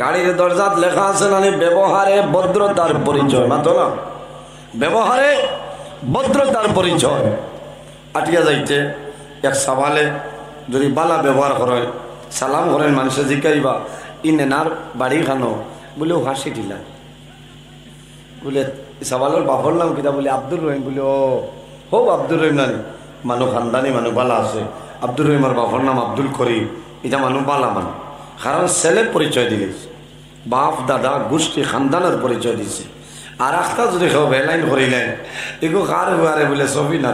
গাড়ির দরজাত লেখা আছে না ব্যবহারে ভদ্রতার পরিচয়, মাতো না ব্যবহারে ভদ্রতার পরিচয়। আটিয়া যাইতে এক সওয়ালে যদি বালা ব্যবহার করে সালাম করেন মানুষে জিকাইবা ইনার বাড়ি খানো বলে হাসি দিলা বলে সওয়ালের বাপর নাম কিতা বলে আব্দুর রহিম বলে ও হোক আব্দুর রহিম নানি মানুষ খানদানি মানুষ বালা আছে। আব্দুর রহিমের বাপর নাম আব্দুল করিম, এটা মানুষ বালা মানুষ, কারণ ছেলে পরিচয় দিয়েছে, বাপ দাদা গোষ্ঠী খানদানের পরিচয় দিছে। আর একটা যদি কেউ বেলাইন করিলেন এগো কার হুয়ারে বলে ছবি না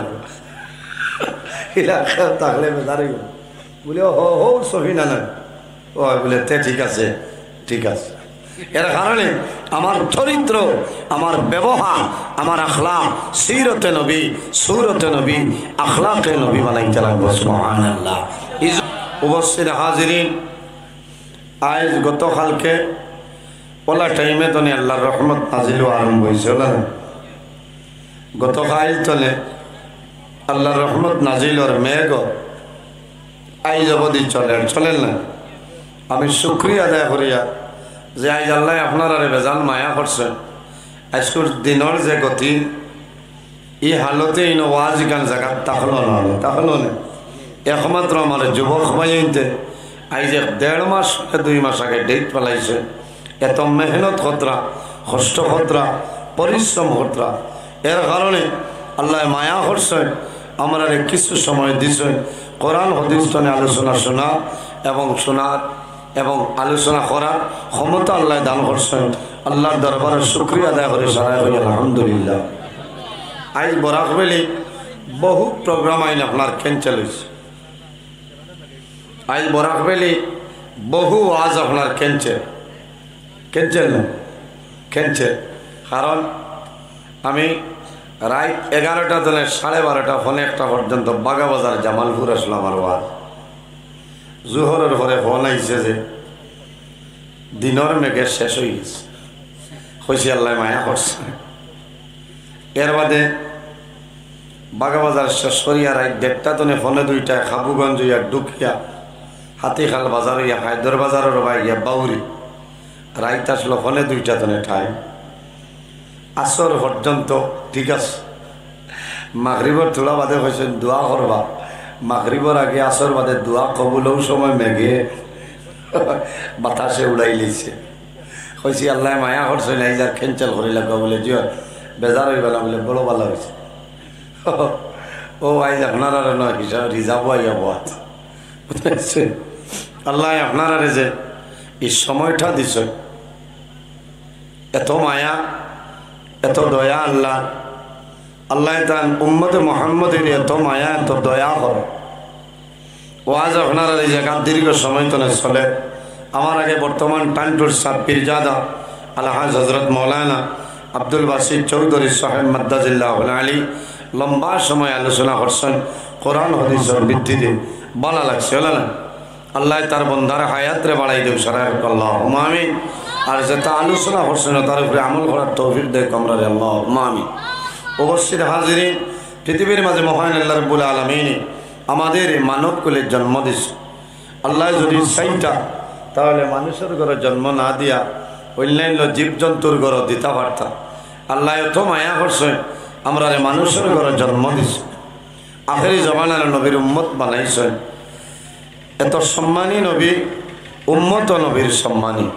থাকলে বেদারে বলে হো ছবি না ও বলে তে ঠিক আছে ঠিক আছে। এর কারণে আমার চরিত্র, আমার ব্যবহার, আমার আখলাক সিরতে নবী সুরতে নবী আখলাকে নবী বানাইতে লাগবে। সুবহানাল্লাহ। উপস্থিত হাজিরিন, আজ গতকালকে ওলা টাইমে তো আল্লাহর রহমত নাজিল আরম্ভ হয়েছে না, গতকাল তলে আল্লাহর রহমত নাজিলর মেঘ আইজ অবধি চলেন না। আমি শুক্রিয়া আদায় করিয়া যে আইজ আল্লাহ আপনার বেজাল মায়া করছেন। আজকের দিনের যে গতি এই হালতে ইন ওয়াজ গান জায়গা তাহলো না একমাত্র আমার যুবক ভাইতে আইজ 1.5 মাস 2 মাস আগে ডেট পেলাইছে। এত মেহনত কতরা, কষ্ট কতরা, পরিশ্রম কতরা, এর কারণে আল্লাহ মায়া করছেন আমরা কিছু সময় দিছেন কোরআন হাদিস আলোচনা শোনা এবং শোনার এবং আলোচনা করার ক্ষমতা আল্লাহ দান করছেন। আল্লাহর দরবারে শুকরিয়া আদায় করে সারাই হই আলহামদুলিল্লাহ। আজ বরাকবেলি বহু প্রোগ্রাম আইন আপনার ক্যান্সেল হয়েছে। আজ বরাকবেলি বহু ওয়াজ আপনার ক্যান্সেল কারণ আমি রাত 11টা থেকে 12:30 ফোনে 1টা পর্যন্ত বাগাবাজার জামালপুর আসলো আমার ওয়াজ। জোহরের পরে ফোন আইছে যে দিনের মেঘের শেষ হয়ে গেছে, হয়েছে আল্লাহ মায়া করছে। এর বাদে বাগাবাজার শেষ করিয়া রাত 1:30 তনে ফোনে 2টায় খাবুগঞ্জ ইয়া ডুকিয়া হাতিখাল বাজার ইয়া হায়দর বাজারের ইয়া বাউরি রাইত আসলো ফোনে 2টা তনে ঠাই আসর পর্যন্ত ঠিক আছে। মাগরিবর তোলা বাদে হয়েছে দোয়া করবা, মাগরিবর আগে আসর বাদে দোয়া কবুলও সময় মেঘে বাতাসে উড়াই লিছে। হয়েছি আল্লাহ মায়া করছে নাই যার ক্যান্সেল করে লাগা বলে যে বেজার হয়ে গেল বলে বড় ভালো হয়েছে। ও আইজ আপনার আর নয় হিসাব রিজার্ভ আইয়া বুঝতে আল্লাহ আপনার যে এই সময়টা দিছ, এত মায়া এত দয়া আল্লাহ আল্লাহ তান উম্মতে মুহাম্মদের এত মায়া এত দয়া করে। ওয়াজ আপনারা এই জায়গা দীর্ঘ সময় তো চলে। আমার আগে বর্তমান টানটুর সাহ পীরজাদা আলহাজ হজরত মৌলানা আব্দুল বাসির চৌধুরী সাহেব মাদ্দাজিল্লাহ আলী লম্বা সময় আলোচনা করছেন কোরআন হাদিসের ভিত্তিতে। ভালো লাগছে হলো না? আল্লাহ তার বন্ধার হায়াতরে বাড়াই দেব সারা আল্লাহুম্মা আমিন। আর যেটা আলোচনা করছেন তার উপরে আমল করার তৌফিক দেখ আমরা আল্লাহুম্মা আমিন। অবশ্যই হাজিরিন, পৃথিবীর মাঝে মহান আল্লাহ রাব্বুল আলামিন আমাদের মানব কুলের জন্ম দিছে। আল্লাহ যদি চাইতা তাহলে মানুষের ঘরে জন্ম না দিয়া অন্যান্য জীবজন্তুর ঘর দিতে পারতা। আল্লাহ এত মায়া করছে আমরা মানুষের ঘরে জন্ম দিছে, আখেরি জমানার নবীর উম্মত বানাইছেন। এত সম্মানী নবী, উম্মত নবীর সম্মানী।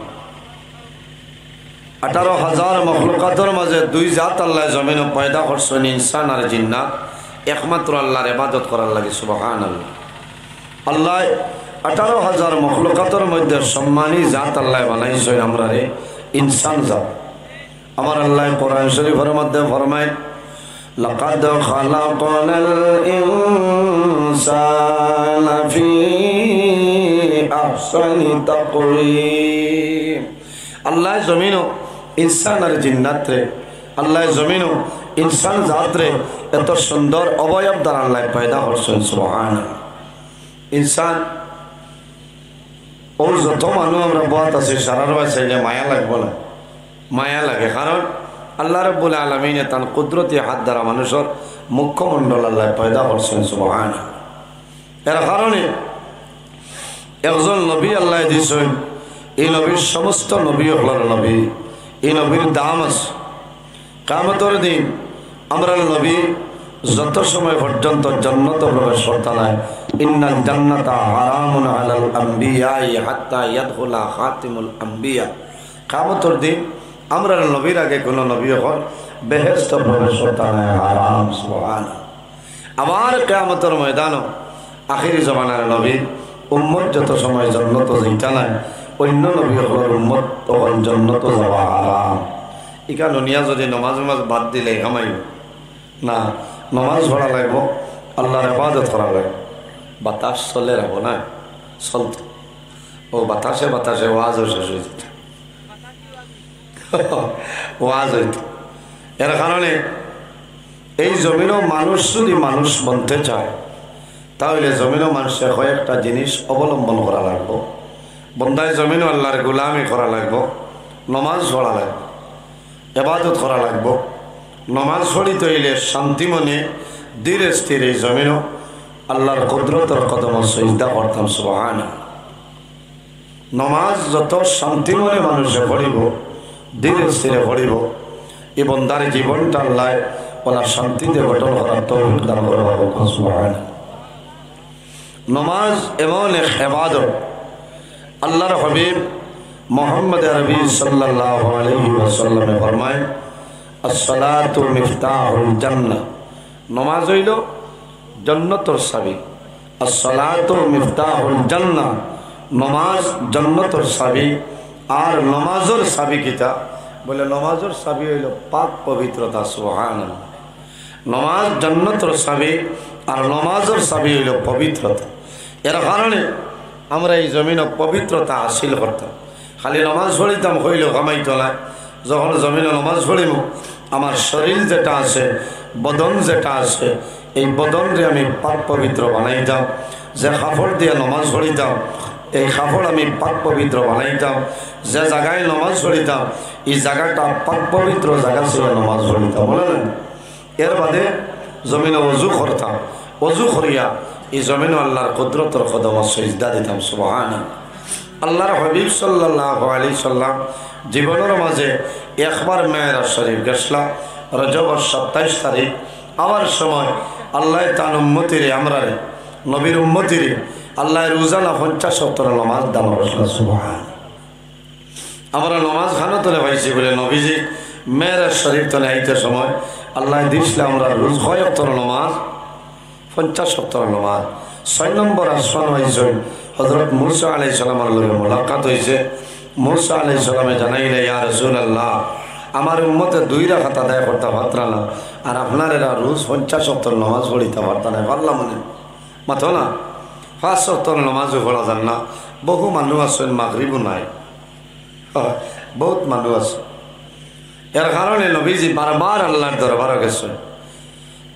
18,000 মখলুকাতের মাঝে 2 জাত আল্লাহ জমিন পয়দা করছেন, ইনসান আর জিন্নাত। একমাত্র আল্লাহর ইবাদত করার লাগে সুবহানাল্লাহ। আল্লাহ 18,000 মখলুকাতের মধ্যে সম্মানী জাত আল্লাহ বানাইছেন আমরা রে ইনসান জাত। আমার আল্লাহ কোরআন শরীফের মধ্যে ফরমায় লাকাদ খালাকনাল ইনসানা ফি আহসানি তাকওয়িম। আল্লাহ জমিন ইনসান আর জিন্নাত রে, আল্লাহ জমিন ইনসান জাত রে এত সুন্দর অবয়ব দ্বারা আল্লাহ পয়দা করছেন সুবহানাল্লাহ। ইনসান ওর যত মানুষ আমরা বাত আছে সারার বাসাইলে মায়া লাগবো না? মায়া লাগে, কারণ আল্লাহ রাব্বুল আলামিন তার কুদরতি হাত দ্বারা মানুষের মুখমণ্ডল আল্লাহ পয়দা করছেন সুবহানাল্লাহ। এর কারণে একজন নবী আল্লাহ দিয়েছেন এই নবীর সমস্ত নবী হলার নবী, এই নবীর দাম আছে। কিয়ামতের দিন আমরা নবী যত সময় পর্যন্ত জান্নাত প্রবেশ করতে নাই, ইন্নাল জান্নাতা হারামুন আলাল আম্বিয়াই হাত্তা ইয়াদখুলা খাতিমুল আম্বিয়া। কিয়ামতের দিন আমরা নবীর আগে কোন নবী হন বেহেশত প্রবেশ করতে নাই, হারাম। সুবহানাল্লাহ। আবার কিয়ামতের ময়দানও আখিরি জমানার নবী উম্মত যত সময় জান্নাত যাইতা নাই, অন্য নবী হলার উম্মত তখন জান্নাত যাওয়া হারাম। ইকা দুনিয়া যদি নমাজ বাদ দিলে কামাইব না, নমাজ পড়া লাগবো, আল্লাহর ইবাদত করা লাগবে। বাতাস চলে রাখবো না, চলত ও বাতাসে বাতাসে ওয়াজও শেষ হয়ে যেত, ওয়াজ হইত। এর কারণে এই জমিনও মানুষ যদি মানুষ বনতে চায়, তাহলে জমিনও মানুষের কয়েকটা জিনিস অবলম্বন করা লাগবো। বন্দায় জমিনও আল্লাহর গোলামি করা লাগবো, নমাজ পড়া লাগবে, ইবাদত করা লাগবো। নমাজ পড়িতে হইলে শান্তি মনে ধীরে স্থিরে জমিনও আল্লাহর কুদরতের কদম সিজদা করতাম। সুবহানাল্লাহ। নমাজ যত শান্তি মনে মানুষে পড়িব, ধীরে স্থিরে পড়িব, এই বন্দার জীবনটা আল্লাহ ওলা শান্তিতে গঠন করার তৌফিক দান করবে। সুবহানাল্লাহ। নমাজ এমন এক ইবাদত, আল্লাহর হাবিব মুহাম্মদ আরবি সাল্লাল্লাহু আলাইহি ওয়াসাল্লাম ফরমায়, আসসালাতু মিফতাহুল জান্নাহ। নমাজ হইল জান্নাতের চাবি। আসসালাতু মিফতাহুল জান্নাহ, নমাজ জান্নাতের চাবি। আর নমাজের চাবি কিতা বলে, নমাজের চাবি হইল পাক পবিত্রতা। সুবহানাল্লাহ। নমাজ জান্নাতের চাবি আর নমাজের চাবি হইল পবিত্রতা। এর কারণে আমরা এই জমিনে পবিত্রতা হাসিল করতাম। খালি নমাজ পড়িতাম হইল কামাইতো না। যখন জমিনে নমাজ পড়িব, আমার শরীর যেটা আছে, বদন যেটা আছে, এই বদনরে আমি পাক পবিত্র বানাইতাম। যে কাপড় দিয়ে নমাজ পড়িতাম, এই কাপড় আমি পাক পবিত্র বানাইতাম। যে জায়গায় নমাজ পড়িতাম, এই জায়গাটা পাক পবিত্র জায়গা ছিল নমাজ পড়িতাম। বলে না, এর বাদে জমিনে অজু করতাম, অজু করিয়া এই জমিনে আল্লাহর কুদরতের কদম সিজদা দিতাম। সুবহানাল্লাহ। আল্লাহর হাবিব সাল্লাল্লাহু আলাইহি সাল্লাম জীবনের মাঝে একবার মেরাজ শরীফ গেছলাম, রজবের 27 তারিখ। আবার সময় আল্লাহ তান উম্মতিরে, আমরা নবীর উম্মতিরে আল্লাহ রোজানা 50-70 নমাজ দান করছিল। সুবহানাল্লাহ। আমরা নমাজ খানো তোলে পাইছি বলে নবীজি মেরাজ শরীফ তোলে আইতে সময় আল্লাহ দিয়েছিল আমরা রোজ 70 নমাজ, 50-70 নমাজ। 6 নম্বর আসমান হয়েছে হযরত মূসা আলাইহিস সালামের লগে মুলাকাত হয়েছে। মূসা আলাইহিস সালামে জানাইলে, ইয়া রাসূলুল্লাহ, আমার উম্মতে 2 রাকাত আদায় করতে পারত না, আর আপনার এরা রোজ 50-70 নমাজ পড়িতে পারত না। পারলাম মনে মাথো না, 5-70 নমাজও পড়া যান না। বহু মানুষ আছেন মাগরিবও নাই, বহুত মানুষ আছে। এর কারণে নবীজি বারবার আল্লাহর দরবারে গেছে।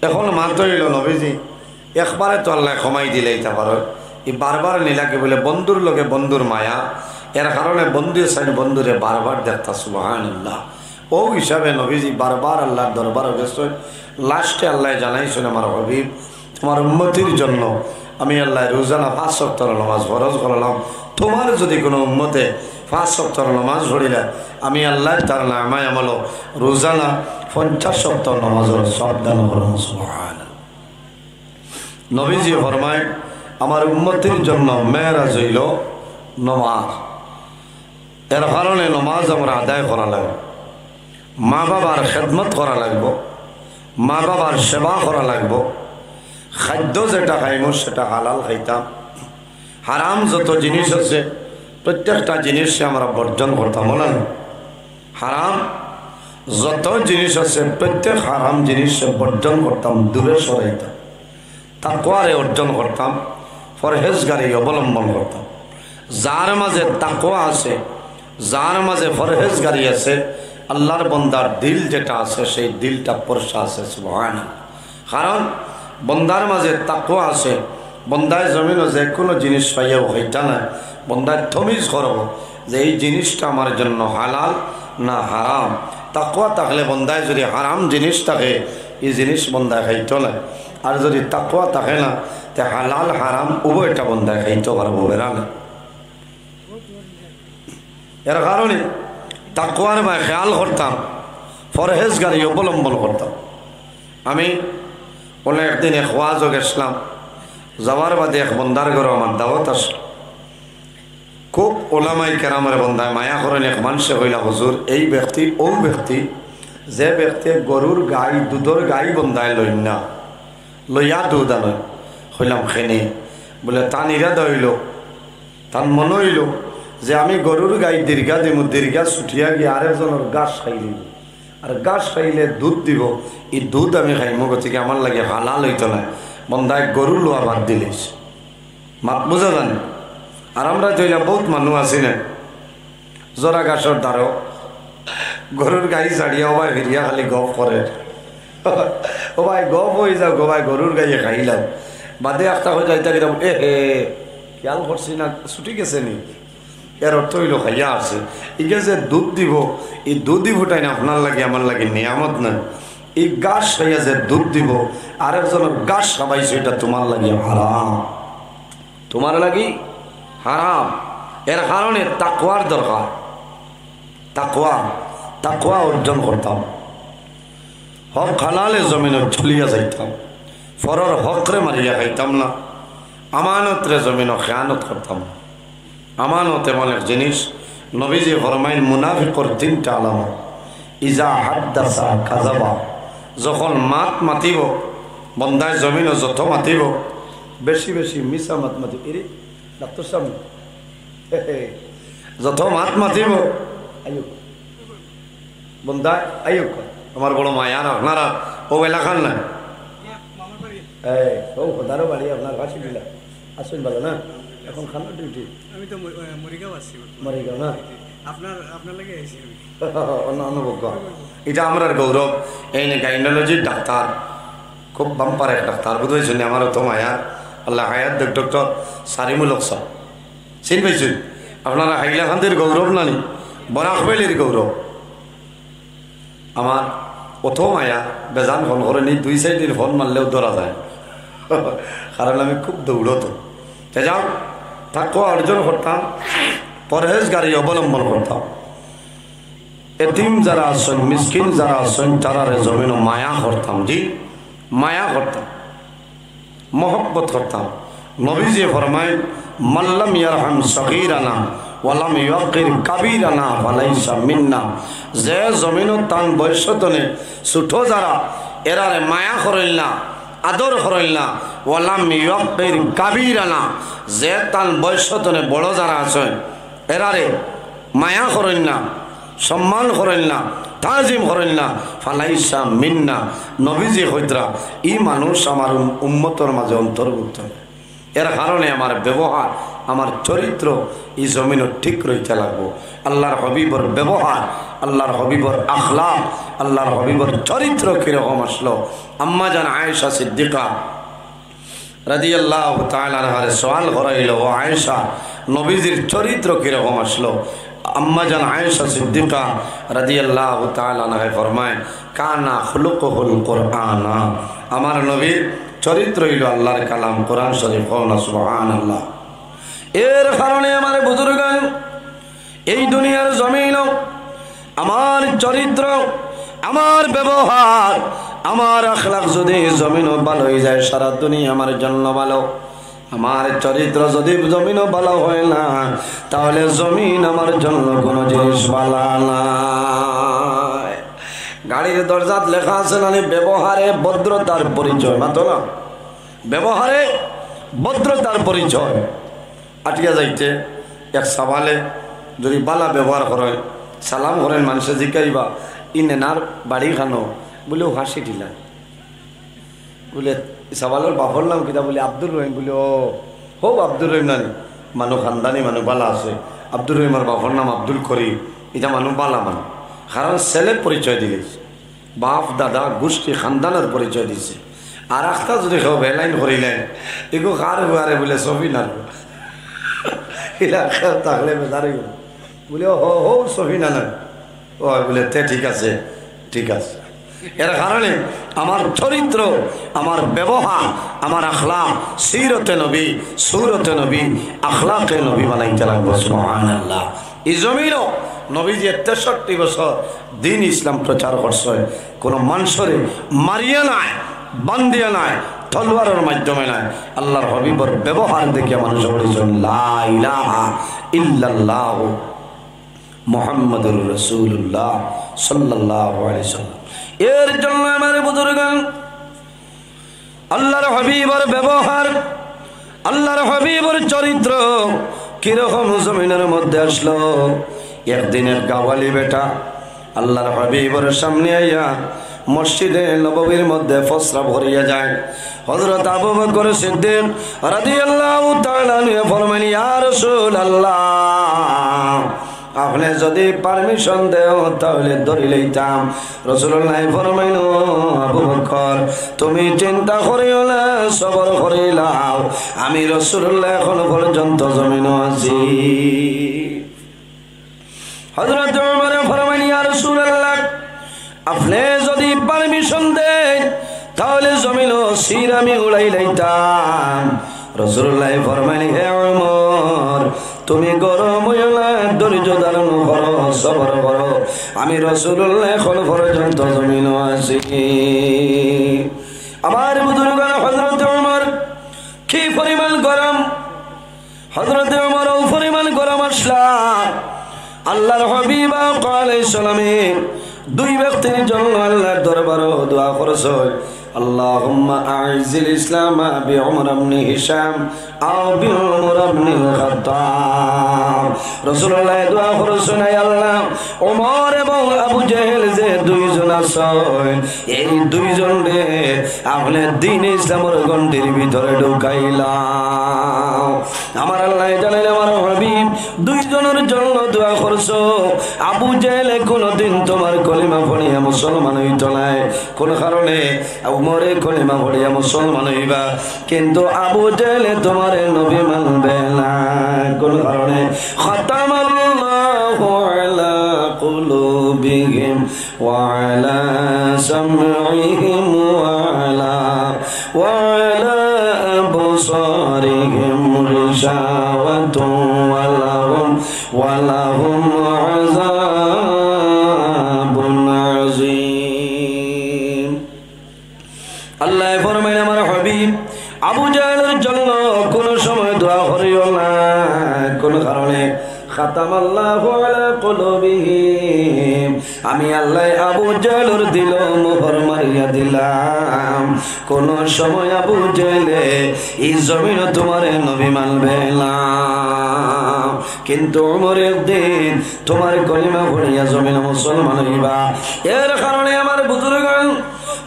এখন মাত্র হইল নবীজি একবারে তো আল্লাহ ক্ষমাই দিলে এটা পারো, এই বারবার নিলাকে বলে বন্ধুর লগে বন্ধুর মায়া। এর কারণে বন্ধু সাইন বন্ধুরে বারবার দেখতা। সুবহানাল্লাহ। ও হিসাবে নবীজি বারবার আল্লাহর দরবারে গেছে। লাস্টে আল্লাহ জানাইছেন, আমার হাবিব, তোমার উম্মতির জন্য আমি আল্লাহ রোজানা 5-70 নমাজ ফরজ করলাম। তোমার যদি কোনো উম্মতে 5-70 নমাজ পড়িলে, আমি আল্লাহ তার নামায় আমল রোজানা 50-70 নমাজের সব দান করলাম। সুবহানাল্লাহ। নবীজি ফরমায়, আমার উম্মতির জন্য মেরাজ হইল নমাজ। এর কারণে নমাজ আমরা আদায় করা লাগবে, মা বাবার খেদমত করা লাগবে, মা বাবার সেবা করা লাগবে। খাদ্য যেটা খাইম সেটা হালাল খাইতাম। হারাম যত জিনিস আছে প্রত্যেকটা জিনিসে আমরা বর্জন করতাম। বলেন, হারাম যত জিনিস আছে প্রত্যেক হারাম জিনিসে বর্জন করতাম, দূরে সরাইতাম, তাকওয়ারে অর্জন করতাম, পরহেজগারি অবলম্বন করতাম। যার মাঝে তাকওয়া আছে, যার মাঝে পরহেজগারি আছে, আল্লাহর বন্দার দিল যেটা আছে সেই দিলটা পরশা আছে। সুবহানাল্লাহ। কারণ বন্দার মাঝে তাকওয়া আছে, বন্দায় জমিনও যে কোনো জিনিস পাইয়াও হইতা না, বন্দায় তমিজ করব যে এই জিনিসটা আমার জন্য হালাল না হারাম। তাকওয়া থাকলে বন্দায় যদি হারাম জিনিস থাকে, এই জিনিস বন্দায় খাইতো না। আর যদি তাকওয়া থাকে না, তে হালাল হারাম উভয়টা বন্দায় খাইতে পারবো। বেড়ালে এর কারণে তাকওয়ার ভাই খেয়াল করতাম, পরহেজগারি অবলম্বন করতাম। আমি বলে একদিন এক ওয়াজও গেছিলাম, যাওয়ার বাদে এক বন্দার ঘরে আমার দাওয়াত আসে। খুব ওলামাই কেরামের বন্ধায় মায়া করেন। এক মানুষে হইলা, হুজুর এই ব্যক্তি ও ব্যক্তি যে ব্যক্তি গরুর গাই দুধের গাই বন্ধায় লইন না, লইয়া দুধ আনয়। হইলাম খেনে বলে তান ইরাদা হইল, তার মনে হইল যে আমি গরুর গাই দীর্ঘা দিব, দীর্ঘা ছুটিয়া গিয়ে আরেকজনের গাছ খাইলি, আর গাছ খাইলে দুধ দিব, এই দুধ আমি খাইমো, গতিকে আমার লাগে হালাল হইতো না। বন্ধায় গরু লোয়া বাদ দিলিস, মাত বোঝা জানি। আর আমরা তৈলা বহুত মানুষ আছি না, জরা গাছর দ্বারও গরুর গাই ছাড়িয়া ও ভাই ফিরিয়া খালি গপ করে, ও ভাই গপ হয়ে যাও গো ভাই, গরুর গাইয়ে খাইলাম বাদে একটা হয়ে যাইতা কিনা এ হে খেয়াল করছি না ছুটি গেছে নি, এর অর্থ হইল খাইয়া আছে। ইকে যে দুধ দিব, এই দুধ দিবটাই না আপনার লাগে আমার লাগে নিয়ামত না। এই গাছ খাইয়া যে দুধ দিব, আরেকজনের গাছ খাবাইছে, এটা তোমার লাগে হারাম, তোমার লাগি হারাম। এর কারণে তাকওয়ার দরকার, তাকওয়া অর্জন করতাম। হক হালালে জমিনে চলিয়া যাইতাম, ফরর হকরে মারিয়া খাইতাম না, আমানতরে জমিন খেয়ানত করতাম। আমানত এমন এক জিনিস, নবীজি ফরমাইন মুনাফিকর তিনটা আলামত। ইজা হাদ্দাসা কাযাবা, যখন মাত মাতিব, বন্দায় জমিনও যত মাতিব বেশি বেশি মিশা মাত মাতিব। এরে ডাক্তার সামনে যত মাত মাতিব আয়ুক বন্দায় আয়ুক, আমার বড় মায়া না আপনারা ও এলাকার না ও খোদারও বাড়ি আপনার কাছে দিলা আসুন ভালো না। এখন খানার ডিউটি, আমি তো মরিগাঁও আছি, মরিগাঁও না আপনার লাগে অনুভব। এটা আমার গৌরব। এই গাইনোলজির ডাক্তার, খুব বাম্পার এক ডাক্তার বুঝেছেন। আমারও তো মায়া আল্লাহ হায়াত ডক্টর সারিমুল হক সাহ চিন পাইছেন আপনারা? হাইলাকান্দির গৌরব নানি, বরাকবেলির গৌরব। আমার অত মায়া বেজান ফোন করেনি, 2-4 দিন ফোন মারলেও ধরা যায়, কারণ আমি খুব দৌড়ত। যাও তাকওয়া অর্জন করতাম, পরহেজগারি অবলম্বন করতাম। এতিম যারা আছেন, মিসকিন যারা আছেন, তারারে জমিন মায়া করতাম। জি মায়া করতাম, মহব্বত করতাম। নবীজি ফরমায় মাল্লাম ইয়ারহাম সগীরানা ওয়ালাম ইউকির কাবীরানা ফালাইসা মিন্না, যে জমিন তান বয়সতনে ছোট যারা এরারে মায়া করেন না, আদর করেন না, ওয়ালাম ইউকির কাবীরানা, যে তান বয়সতনে বড় যারা আছেন এরারে মায়া করেন না, সম্মান করেন না, তাজিম করেন না, ফালাইসা মিন্না, নবীজি হইতরা ই মানুষ আমার উম্মতর মাঝে অন্তর্ভুক্ত। এর কারণে আমার ব্যবহার, আমার চরিত্র এই জমিনও ঠিক রইতে লাগবো। আল্লাহর হবিবর ব্যবহার, আল্লাহর হবিবর আখলাক, আল্লাহর হবিবর চরিত্র কিরকম আসলো। আম্মা জান আয়েশা সিদ্দিকা রাদিয়াল্লাহু তাআলা আনহারে সওয়াল করাইল, ও আয়েশা নবীজির চরিত্র কিরকম আসলো? আম্মা জান আয়েশা সিদ্দিকা রাদিয়াল্লাহু তাআলা আনহা ফরমায়, কানা খুলুকুহুল কুরআনা, আমার নবীর চরিত্র হইল আল্লাহর কালাম কোরআন শরীফ। কওনা সুবহানাল্লাহ। এর কারণে আমার বুজুর্গ এই দুনিয়ার জমিন আমার চরিত্র, আমার ব্যবহার, আমার আখলাক যদি জমিনও ভালো হয়ে যায়, সারা দুনিয়া আমার জন্য ভালো। আমার চরিত্র যদি জমিনও ভালো হয় না, তাহলে জমিন আমার জন্য কোনো জিনিস ভালো না। গাড়ির দরজাত লেখা আছে না, ব্যবহারে ভদ্রতার পরিচয়, মাতো না, ব্যবহারে ভদ্রতার পরিচয়। আটকে যাইতে এক সওয়ালে যদি বালা ব্যবহার করেন, সালাম করেন, মানুষে জিজ্ঞাইবা ইনেনার বাড়ি খানো, বলে ও হাসি ঢিলা, বলে সওয়ালের বাপর নাম কিতা, বলে আব্দুর রহিম, বলে ও হো আব্দুর রহিম নানি, মানুষ খানদানি মানুষ বালা আছে। আব্দুর রহিমার বাপর নাম আব্দুল করিম, এটা মানুষ বালা মানুষ, কারণ ছেলে পরিচয় দিয়েছে, বাপ দাদা গোষ্ঠী খানদানের পরিচয় দিছে। আর একটা যদি কেউ বেলাইন করিলেন, এগো কার হুয়ারে বলে সফিনার, তাহলে বেদারে বলে হো হো সফিনা না, ও বলে তে ঠিক আছে, ঠিক আছে। এর কারণে আমার চরিত্র, আমার ব্যবহার, আমার আখলাক সিরতে নবী, সুরতে নবী, আখলাকে নবী বানাইতে লাগবো। সুবহানাল্লাহ। এই জমিনও নবীজি 63 বছর দিন ইসলাম প্রচার করছে, কোনো মানুষরে মারিয়া নাই, বান্দিয়া নাই, তলোয়ারের মাধ্যমে নাই। আল্লাহর হাবিবর ব্যবহার দেখে মানুষ বলেছেন লা ইলাহা ইল্লাল্লাহ মুহাম্মাদুর রাসূলুল্লাহ সাল্লাল্লাহু আলাইহি ওয়াসাল্লাম। এর জন্য আমার বুজুর্গান আল্লাহর হাবিবর ব্যবহার, আল্লাহর হাবিবর চরিত্র কিরকম জমিনের মধ্যে আসলো। একদিনের গাওয়ালি বেটা আল্লাহর হাবিবর সামনে আইয়া মসজিদে নববীর মধ্যে ফসরা ভরিয়া যায়। হযরত আবু বকর সিদ্দিক রাদিয়াল্লাহু তাআলা আনহু ফরমান ইয়া রাসূলুল্লাহ আপনি যদি পারমিশন দেও তাহলে ধরে লইতাম। রাসূলুল্লাহ ফরমাইল আবু বকর তুমি চিন্তা করিও না, সবর করিলাও, আমি রাসূলুল্লাহ এখন পর্যন্ত জমিনে আছি। হযরত ওমর ফরমাইল ইয়া রাসূলুল্লাহ আপনি যদি পারমিশন দেন তাহলে জমিন সির আমি উড়াই লইতাম। রাসূলুল্লাহ ফরমাইল হে ওমর তুমি গরম হইও না, ধৈর্য ধারণ করো, সবর করো, আমি রাসূলুল্লাহ এখন পর্যন্ত জমিন আছি। আমার বুজুর্গরা হযরত ওমর কি পরিমাণ গরম, হযরত ওমর ও পরিমাণ গরম আসলা আল্লাহর হাবিব আলাইহিস সালামে দুই ব্যক্তির জন্য আল্লাহর দরবারে দোয়া করেছে আল্লাহুম্মা আ'ইজিল ইসলাম বিউমর ইবনে হিশাম আও বিউমর ইবনে খাত্তাব। রাসূলুল্লাহ দোয়া করেছেন হে আল্লাহ ওমর এবং আবু জেহেল যে দুইজন আছে এই দুইজনকে আপনি দ্বীন ইসলামের গণ্ডির ভিতরে ঢুকাইলাও। আমার আল্লাহ জানেন আমার হাবিব দুইজনের জন্য দোয়া করছো। আবু জেহেল কোনদিন তোমার কলিমা পড়িয়া মুসলমান হইত নাই, কোন কারণে উমরে কলিমা পড়িয়া মুসলমান হইবা, কিন্তু আবু জেহেল তোমার নবী মানবে না, কোন কারণে খাতামাল্লাহু আলা কুলুবিহিম ওয়া আলা সামঈহিম ওয়া আলা আবসারিহিম গিশাওয়াতুন ওয়া লাহুম আযাবুন আযীম। আল্লাহ ফরমায় আমার হাবিব আবু জাহলের জন্য কোন সময় দোয়া করিও না, কোন কারণে খাতামাল্লাহু আলা কুলুবিহিম আমি আল্লাহ আবু জাহলের দিল মোহর মারিয়া দিলাম, কোন সময় আবু জাহলে এই জমিন তোমার নবী মানবে না, কিন্তু ওমরের দিন তোমার কলিমা পড়িয়া জমিন মুসলমান হইবা। এর কারণে আমার বুজুর্গগণ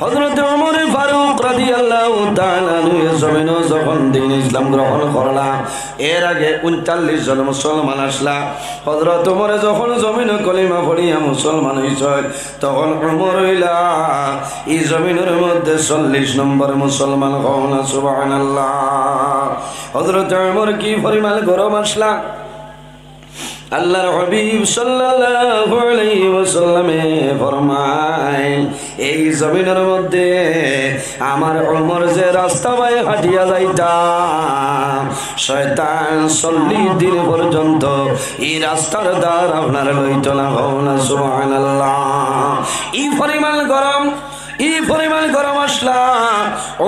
হযরত ওমর ফারুক রাদিয়াল্লাহু তাআলা আনহু জমিন যখন দ্বীন ইসলাম গ্রহণ করলা, এর আগে 39 জন মুসলমান আসলা। হযরত ওমর যখন জমিন কলিমা পড়িয়া মুসলমান হইছে তখন ওমর হইলা এই জমিনের মধ্যে 40 নম্বর মুসলমান হওয়া। সুবহানাল্লাহ। হযরত ওমর কি পরিমাণ গরম আসলা আল্লাহর হাবিব সাল্লাল্লাহু আলাইহি ওয়াসাল্লামে ফরমায় এই জমিনের মধ্যে আমার ওমর যে রাস্তা বাই হাঁটিয়া যাইতাম শয়তান 40 দিন পর্যন্ত এই রাস্তার দ্বার আপনার লইত না। সুবহানাল্লাহ। এই পরিমাণ গরম, এই পরিমাণ গরম আসলা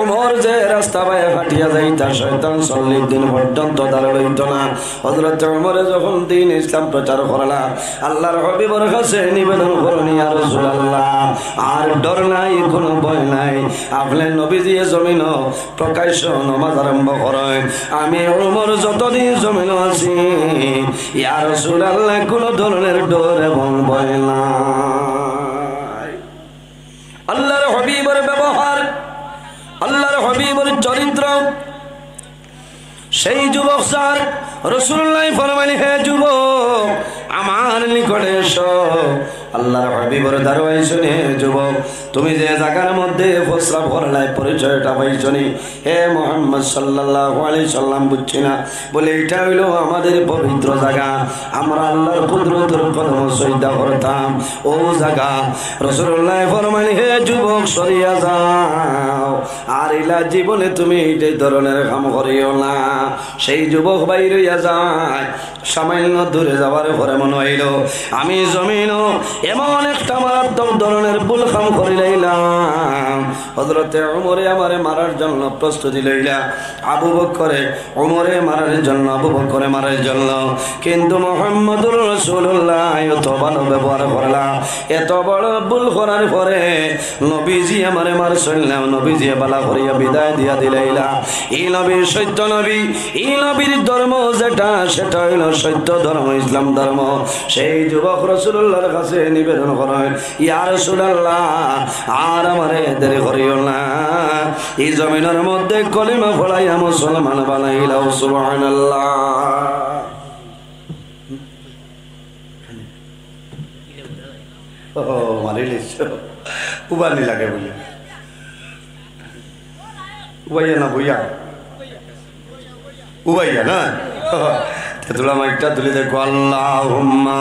ওমর যে রাস্তা বায়ে হাঁটিয়া যাইতা শয়তান 40 দিন পর্যন্ত দ্বার লইত না। হযরত ওমর যখন দ্বীন ইসলাম প্রচার করলা আল্লাহর হাবিবের কাছে নিবেদন করলেন ইয়া রাসূলুল্লাহ আর ডর নাই, কোনো ভয় নাই, আপনি নবীজি জমিন প্রকাশ্য নামাজ আরম্ভ করেন, আমি ওমর যতদিন জমিন আছি ইয়া রাসূলুল্লাহ কোনো ধরনের ডর এবং ভয় নাই। আল্লাহর হাবিবের ব্যবহার, আল্লাহর হাবিবের চরিত্র, সেই যুবক স্যার রাসূলুল্লাহ ফরমাইলেন হে যুবক আমার নিকটে এসো। আল্লাহর হাবিবের দারওয়াই শুনে যুবক তুমি যে জায়গার মধ্যে প্রস্রাব করলাই পরিচয়টা পাইছনি হে মুহাম্মদ সাল্লাল্লাহু আলাইহি সাল্লাম বুঝছি না, বলে এটা হইলো আমাদের পবিত্র জায়গা, আমরা আল্লাহর কুদরতের কদম সজদা করতাম ও জায়গা। রাসূলুল্লাহ ফরমাইলেন হে যুবক সরিয়া যাও, আর ইলা জীবনে তুমি এই ধরনের কাম করিও না। সেই যুবক বাইরে যায়, সামান্য দূরে যাওয়ার পরে মনে হইল আমি জমিনও এমন একটা মারাত্মক ধরনের ভুল কাম করে লইলাম। হযরতে ওমরে আমারে মারার জন্য প্রস্তুতি লইলা, আবু বকরে ওমরে মারার জন্য, আবু বকরে মারার জন্য। কিন্তু মুহাম্মদুর রাসূলুল্লাহ এত ভালো ব্যবহার করলা, এত বড় ভুল করার পরে নবীজি আমারে মারছেন না, নবীজি বালা করিয়া বিদায় দিয়া দিলাইলা। এই নবীর সত্য নবী, এই নবীর ধর্ম যেটা সেটা হইল সত্য ধর্ম, ইসলাম ধর্ম। সেই যুবক রাসূলুল্লাহর কাছে নিবেদন করেন, ইয়া রাসূলুল্লাহ আর আমারে দেরি করিও না, এই জমিনের মধ্যে কলিমা পড়াইয়া মুসলমান বানাইলাও। সুবহানাল্লাহ। ও মারিলিস উবানি লাগে বলে উবাইয়া না বইয়া উবাইয়া না তোলা মাইকটা তুলে দেখো। আল্লাহুম্মা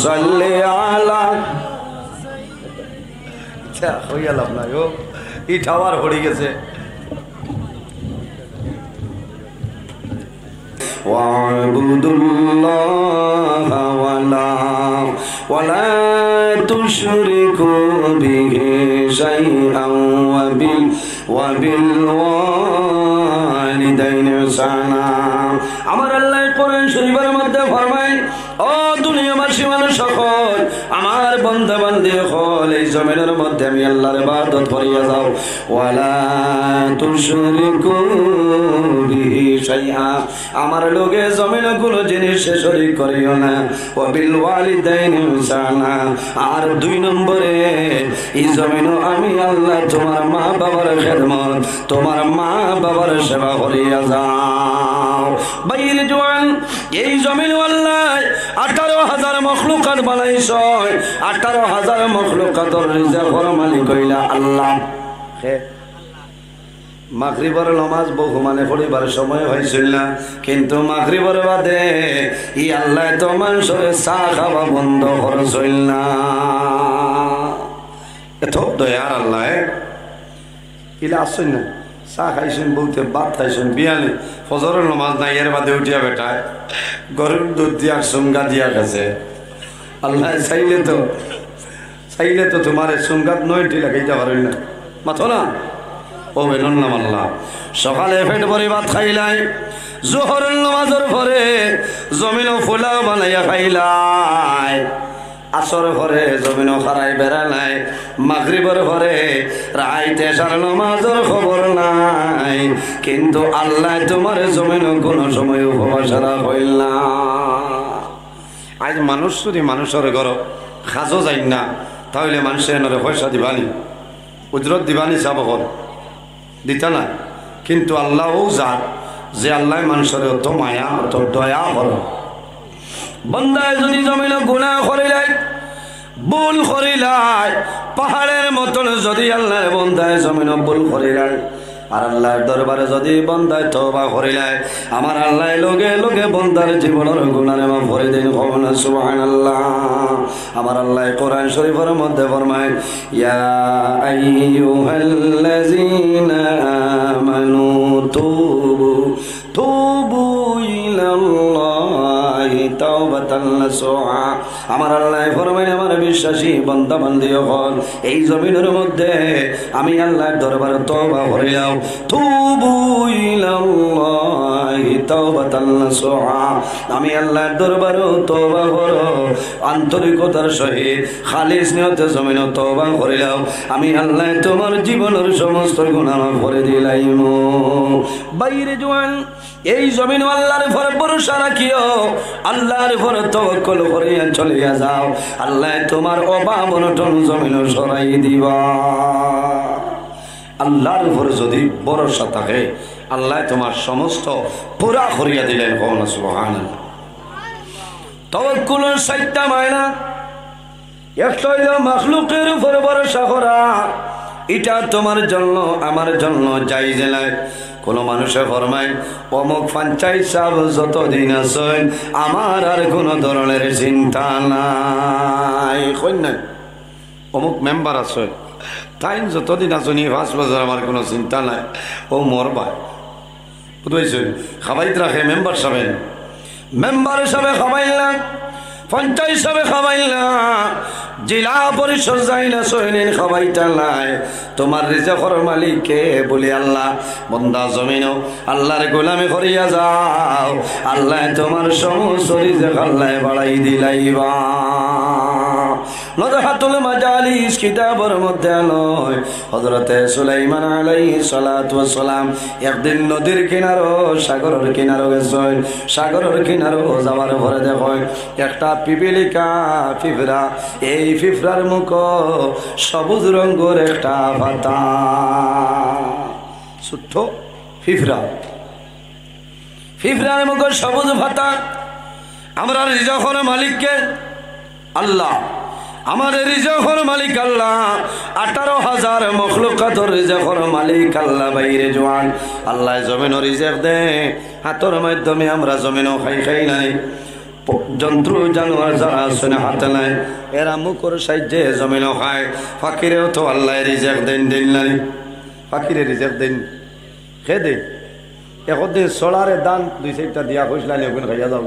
সাল্লি আলা হইয়া লাভ নাই, ও ই টাওয়ার পড়ে গেছে। ওয়াবুদুল্লাহ ওয়ালা তুশরিকু বিহি শাইআন ওয়া বিল ওয়ালিদাইনি ইহসানা। আমার আল্লাহ কোরআন শরীফের মধ্যে ফরমায়, ও দুনিয়াবাসী মানুষ সকল, আমার বান্দা বান্দি সকল, এই জমিনের মধ্যে আমি আল্লাহর ইবাদত করিয়া যাও। ওয়ালা তুশরিকু বিহি শাইআ, আমার লগে জমিনে কোনো জিনিস শরীক করিও না। ওয়া বিল ওয়ালিদাইনি ইহসানা, আর 2 নম্বরে এই জমিনে আমি আল্লাহ তোমার মা বাবার খেদমত, তোমার মা বাবার সেবা করিয়া যাও। বাইরে জওয়ান, এই জমিন আল্লাহ 18,000 মখলুকাত বানাইছ, 18,000 মখলুকাতের রিজিকের মালিক হইলা আল্লাহ। মাগরিবের নামাজ বহু মানে পড়িবার সময় হয়েছিল না, কিন্তু মাগরিবের বাদে ই আল্লাহ তো মানুষের চা খাওয়া বন্ধ করছিল না। এত দয়ার আল্লাহ, ইলা আসছেন না, চা খাইছেন বলতে, ভাত খাইছেন বিয়ালে, ফজরের নামাজ নাই, এর বাদে উঠিয়া বেটায় গরুর দুধ দিয়া সুঙ্গা দিয়া গেছে। আল্লাহ চাইলে তো তোমার সুঙ্গাত 9টি লাগাইতে পারেন না, মাথো না ও বেলন নাম। আল্লাহ সকালে পেট ভরে ভাত খাইলাই, জোহরের নামাজের পরে জমিনও ফুলাও বানাইয়া খাইলাই, আসর ঘরে জমিন খারাই বেড়ালাই, মাগরিবের ঘরে রাইতে সার নামাজের খবর নাই, কিন্তু আল্লাহ তোমার জমিন কোন সময় উপবাস হইল না। আজ মানুষ যদি মানুষের ঘর খাজো যাই না, তাহলে মানুষের এনরে পয়সা দিবানি, উজরত দিবানি, চাব কর দিতা না। কিন্তু আল্লাহও যার যে আল্লাহ মানুষের অত মায়া অত দয়া হল। বন্দায় যদি জমিন গুনাহ করিলাই, ভুল করিলাই, পাহাড়ের মতন যদি আল্লাহর বন্দায় জমিন ভুল করিলাই, আর আল্লাহর দরবারে যদি বন্দায় তওবা করিলাই, আমার আল্লাহ লগে লগে বন্দার জীবনের গুনাহ মাফ করে দেন। কওনা সুবহানাল্লাহ। আমার আল্লাহ কোরআন শরীফের মধ্যে ফরমায়, ইয়া আইয়ুহাল্লাযীনা আমানু তুবু ইলাল্লাহি তাওবাতান নাসুহা। আমার আল্লাহ ফরমায়, আমার বিশ্বাসী বান্দা বান্দি হল, এই জমিনের মধ্যে আমি আল্লাহর দরবারে তওবা করিলাম। তুবু ইলাল্লাহি তাওবাতান নাসুহা, আমি আল্লাহর দরবারে তওবা করো আন্তরিকতার সহিত, খালিস নিয়তে জমিনে তওবা করিলাম, আমি আল্লাহ তোমার জীবনের সমস্ত গুনাহ মাফ করে দিলাম। বাইরে জওয়ান, এই জমিন আল্লাহর উপর ভরসা রাখিও, আল্লাহর উপর তাওয়াক্কুল করিয়া চলিয়া যাও, আল্লাহ তোমার অভাব অনটন জমিন সরাই দিবা। আল্লাহর উপর যদি ভরসা থাকে, আল্লাহ তোমার সমস্ত পুরা করিয়া দিলেন। কওনা সুবহানাল্লাহ। তাওয়াক্কুলের 7টা মায়না, একটা হইল মাখলুকের উপর ভরসা করা, এটা তোমার জন্য আমার জন্য জায়েজ নাই। কোন মানুষে ফরমায়, অমুক পঞ্চায়েত সাহেব যতদিন আছেন আমার আর কোন ধরনের চিন্তা নাই, কন্যা অমুক মেম্বার আছে তাই যতদিন আছেন 5 বছর আমার কোনো চিন্তা নাই, ও মরবা বুঝেছেন, খাবাইত রাখে মেম্বার সাহেব খাবাইল না, পঞ্চাশ হিসাবে খাবাইলা জেলা পরিষদ যাই না সৈনিক খাবাইটা নাই তোমার রিজেকর মালিককে বলি আল্লাহ বন্দা জমিন আল্লাহর গোলামি করিয়া যাও আল্লাহ তোমার সমস্ত রিজেক আল্লাহ বাড়াই দিলাইবা নজহাতুল মাজালিস কিতাবের মধ্যে নয় হযরতে সুলাইমান আলাইহিস সালাতু ওয়াস সালাম একদিন নদীর কিনারো সাগরের কিনারো গেছেন সাগরের কিনারো যাওয়ার পরে দেখেন একটা পিপিলিকা পিঁপড়া এই পিঁপড়ার মুখ সবুজ রঙের একটা পাতা ছোট্ট পিঁপড়ার মুখ সবুজ পাতা আমরা রিজকের মালিককে আল্লাহ আমাদের রিজকের মালিক আল্লাহ 18,000 মখলুকাতের রিজকের মালিক আল্লাহ বাইরে জওয়ান আল্লাহ জমিনের রিজক দে হাতের মাধ্যমে আমরা জমিনও খাই নাই জন্তু জানোয়ার যারা আছে না হাতে নাই এরা মুখের সাহায্যে জমিনও খায় ফাকিরেও তো আল্লাহ রিজক দেন নাই ফাকিরে রিজক দেন খেয়ে দেন একদিন সোলারে দান 2-4টা দিয়া কইসলানি ওখানে খাইয়া যাও